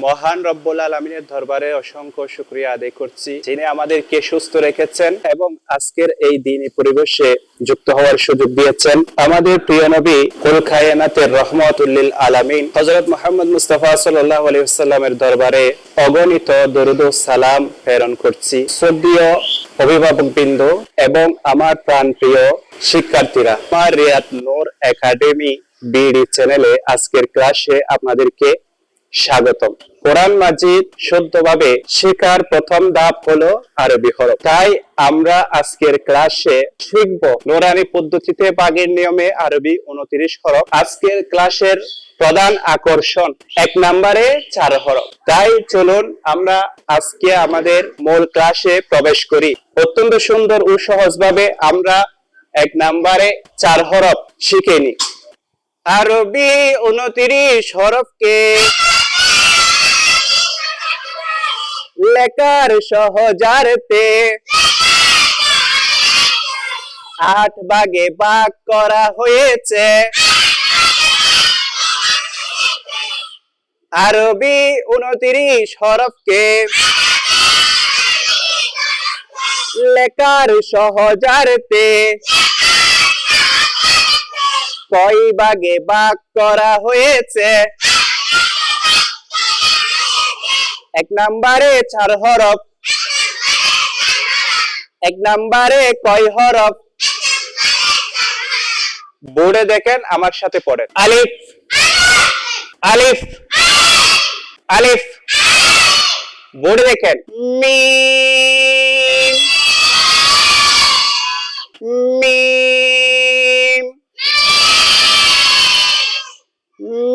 মহান রব্বুল আলামিনের দরবারে অসংখ্য শুকরিয়া আদায় করছি, যিনি আমাদেরকে সুস্থ রেখেছেন এবং আজকের এই দিনী পরিবেশে যুক্ত হওয়ার সুযোগ দিয়েছেন। আমাদের প্রিয় নবী কুল কায়নাতের রহমাতুল লিল আলামিন হযরত মুহাম্মদ মুস্তাফা সাল্লাল্লাহু আলাইহি ওয়াসাল্লামের দরবারে অগণিত দরুদ ও সালাম প্রেরণ করছি। শ্রদ্ধেয় অভিভাবকবৃন্দ এবং আমার প্রাণপ্রিয় শিক্ষার্থীরা, আমার রিয়াদ নূর একাডেমি বিডি চ্যানেলে আজকের ক্লাসে আপনাদেরকে স্বাগতম। কোরআন মাজিদ শুদ্ধভাবে শেখার প্রথম ধাপ হলো আরবি হরফ। তাই আমরা আজকের ক্লাসে শিখব নুরানি পদ্ধতিতে ভাগের নিয়মে আরবি 29 হরফ। আজকের ক্লাসের প্রধান আকর্ষণ 1 নম্বরে 4 হরফ। তাই চলুন আমরা আজকে আমাদের মূল ক্লাসে প্রবেশ করি। অত্যন্ত সুন্দর ও সহজভাবে আমরা 1 নম্বরে 4 হরফ শিখে নিই। আরবি 29 হরফকে লেখার সহজার্থে 8 ভাগে ভাগ করা হয়েছে। আরবি 29 হরফকে লেখার সহজার্থে কয় ভাগে ভাগ করা হয়েছে? 1 নম্বরে 4 হরফ। 1 নম্বরে কয় হরফ? বোর্ডে দেখেন, আমার সাথে পড়েন। আলিফ আলিফ আলিফ। বোর্ডে দেখেন। মিম মিম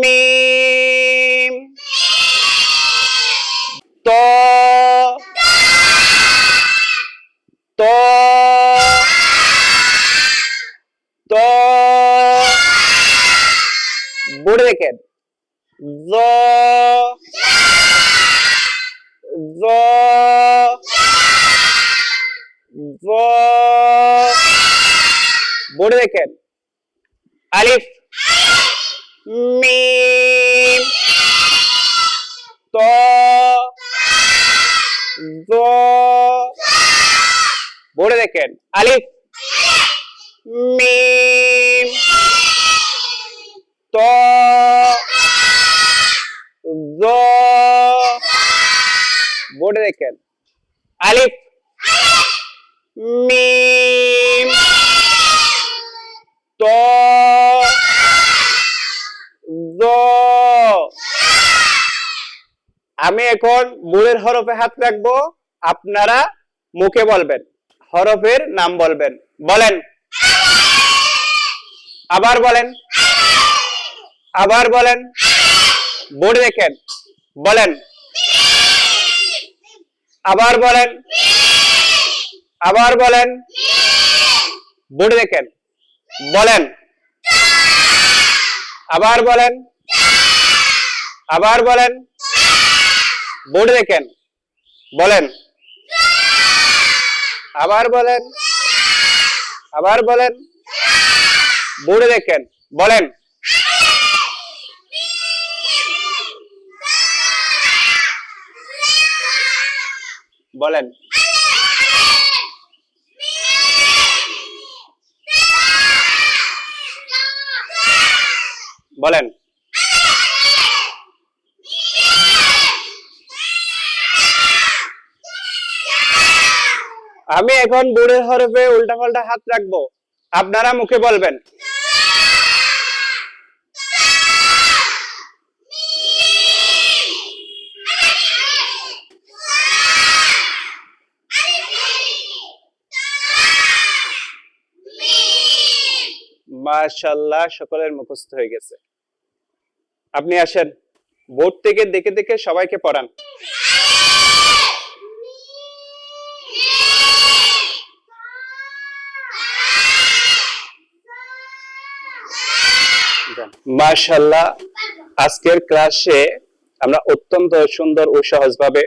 মিম। তো তো তো। বোর্ডে দেখেন। য য য। বোর্ডে দেখেন। আলিফ মিম তো য। বোর্ডে দেখেন। আলিফ মিম তো য। বোর্ডে দেখেন। আলিফ মিম তো য। আমি এখন বোর্ডের হরফে হাত রাখবো, আপনারা মুখে বলবেন, হরফের নাম বলবেন। বলেন, আবার বলেন, আবার বলেন। বোর্ডে দেখেন, বলেন, আবার বলেন, আবার বলেন। বোর্ডে দেখেন, বলেন, আবার বলেন, আবার বলেন। বোর্ডে দেখেন, বলেন, আবার বলেন, আবার বলেন। বোর্ডে দেখেন, বলেন, বলেন। বলেন। আমি এখন বোর্ডের হরফে উল্টা পাল্টা হাত রাখবো, আপনারা মুখে বলবেন। মাশাআল্লাহ, সকলের মুখস্থ হয়ে গেছে। আপনি আসেন, বোর্ড থেকে দেখে দেখে সবাইকে পড়ান। মাশাআল্লাহ, আজকের ক্লাসে আমরা অত্যন্ত সুন্দর ও সহজভাবে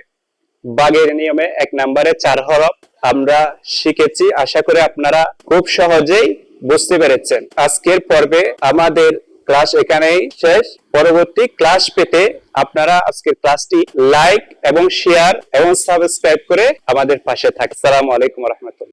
ভাগের নিয়মে 1 নম্বরে 4 হরফ আমরা শিখেছি। আশা করি আপনারা খুব সহজেই বুঝতে পেরেছেন। আজকের পর্বে আমাদের ক্লাস এখানেই শেষ। পরবর্তী ক্লাস পেতে আপনারা আজকের ক্লাসটি লাইক এবং শেয়ার এবং সাবস্ক্রাইব করে আমাদের পাশে থাকুন। আসসালামু আলাইকুম ওয়া রাহমাতুল্লাহ।